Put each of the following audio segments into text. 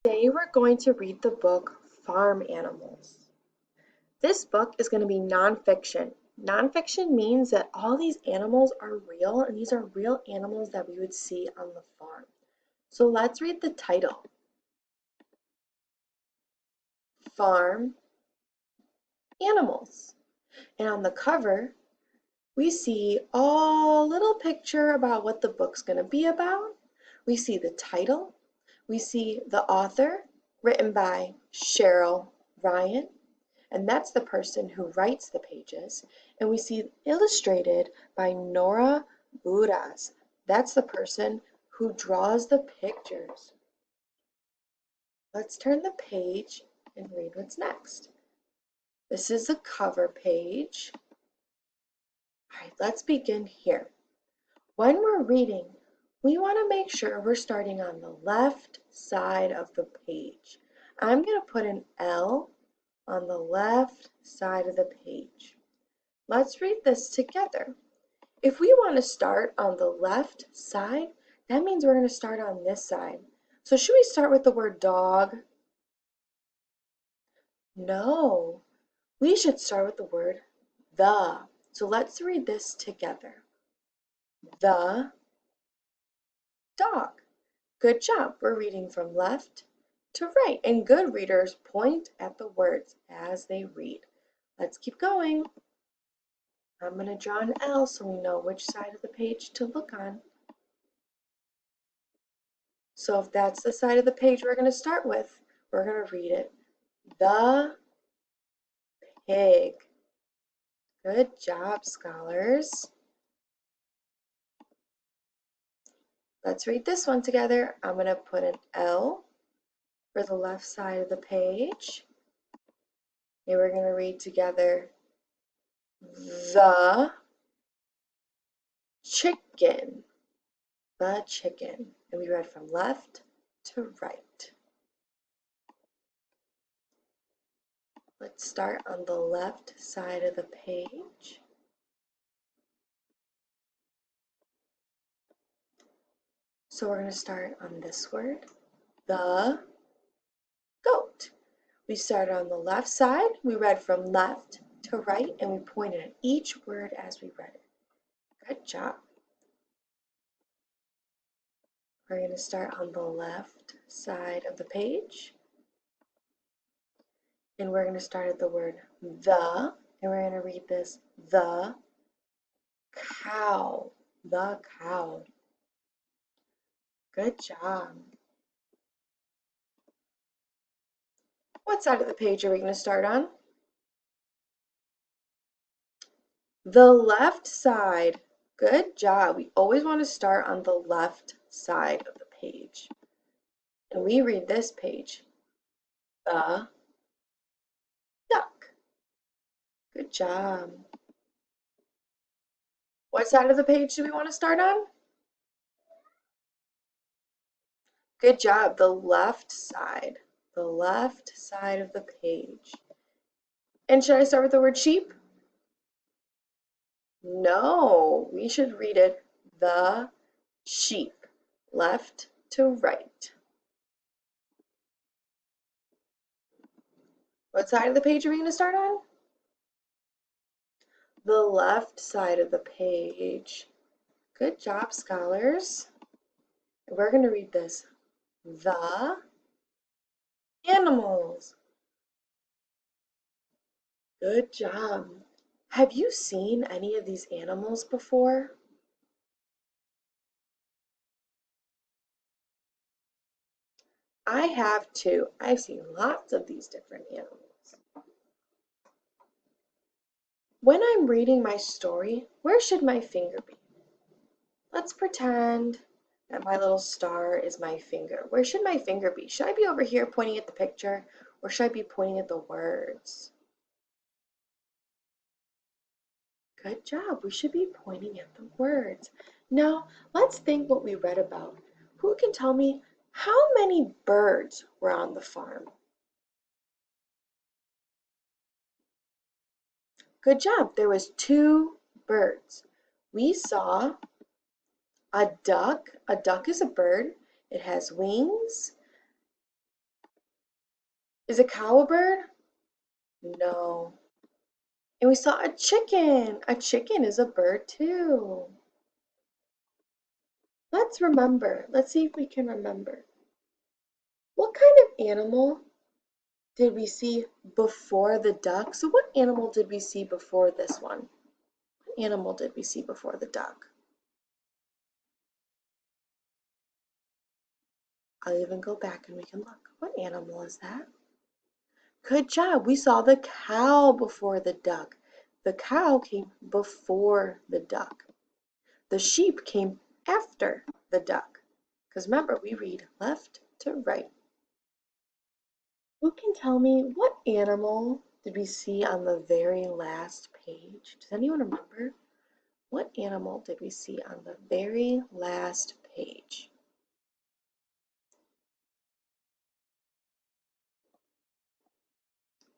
Today we're going to read the book Farm Animals. This book is going to be nonfiction. Nonfiction means that all these animals are real and these are real animals that we would see on the farm. So let's read the title. Farm Animals. And on the cover, we see a little picture about what the book's going to be about. We see the title. We see the author, written by Cheryl Ryan. And that's the person who writes the pages. And we see illustrated by Nora Buras. That's the person who draws the pictures. Let's turn the page and read what's next. This is the cover page. All right, let's begin here. When we're reading, we want to make sure we're starting on the left side of the page. I'm going to put an L on the left side of the page. Let's read this together. If we want to start on the left side, that means we're going to start on this side. So should we start with the word dog? No, we should start with the word the. So let's read this together. The dog. Good job. We're reading from left to right, and good readers point at the words as they read. Let's keep going. I'm going to draw an L so we know which side of the page to look on. So if that's the side of the page we're going to start with, we're going to read it. The pig. Good job, scholars. Let's read this one together. I'm going to put an L for the left side of the page. And we're going to read together the chicken. The chicken. And we read from left to right. Let's start on the left side of the page. So we're going to start on this word, the goat. We started on the left side. We read from left to right, and we pointed at each word as we read it. Good job. We're going to start on the left side of the page. And we're going to start at the word the, and we're going to read this, the cow. The cow. Good job. What side of the page are we going to start on? The left side. Good job. We always want to start on the left side of the page. And we read this page. The duck. Good job. What side of the page do we want to start on? Good job. The left side. The left side of the page. And should I start with the word sheep? No, we should read it the sheep. Left to right. What side of the page are we going to start on? The left side of the page. Good job, scholars. We're going to read this. The animals. Good job. Have you seen any of these animals before? I have too. I've seen lots of these different animals. When I'm reading my story, where should my finger be? Let's pretend that my little star is my finger. Where should my finger be? Should I be over here pointing at the picture, or should I be pointing at the words? Good job. We should be pointing at the words. Now, let's think what we read about. Who can tell me how many birds were on the farm? Good job. There was 2 birds. We saw a duck. A duck is a bird. It has wings. Is a cow a bird? No. And we saw a chicken. A chicken is a bird too. Let's remember. Let's see if we can remember. What kind of animal did we see before the duck? So what animal did we see before this one? What animal did we see before the duck? I'll even go back and we can look. What animal is that? Good job. We saw the cow before the duck. The cow came before the duck. The sheep came after the duck. Because remember, we read left to right. Who can tell me what animal did we see on the very last page? Does anyone remember? What animal did we see on the very last page?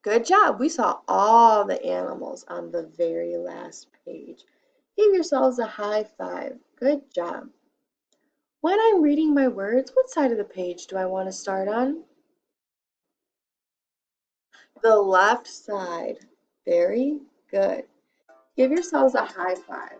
Good job. We saw all the animals on the very last page. Give yourselves a high five. Good job. When I'm reading my words, what side of the page do I want to start on? The left side. Very good. Give yourselves a high five.